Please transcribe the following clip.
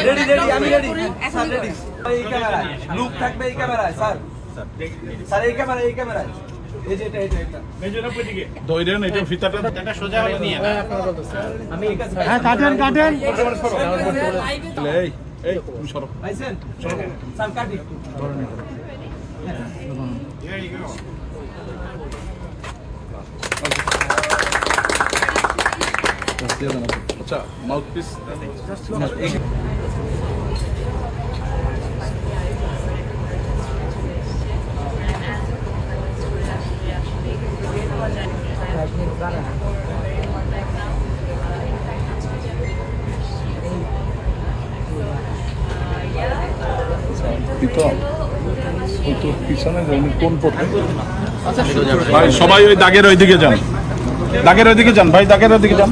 ready ready আমি ready sir ready এই ক্যামেরায় লুক থাকবে এই ক্যামেরায় স্যার স্যার এই ক্যামেরায় এই যে এটা মেজর আপ এদিকে দইরেন এটা ফিতাটা এটা সোজা হলো নিয়ে আমি এই কাছে হ্যাঁ কাটেন এই এই তুমি সরো আইছেন সরো স্যার কাটি ধরে নিন अच्छा माउथ पीस পিছনে কোন পথে ভাই সবাই ওই দাগের ওইদিকে যান ভাই দাগের ওইদিকে যান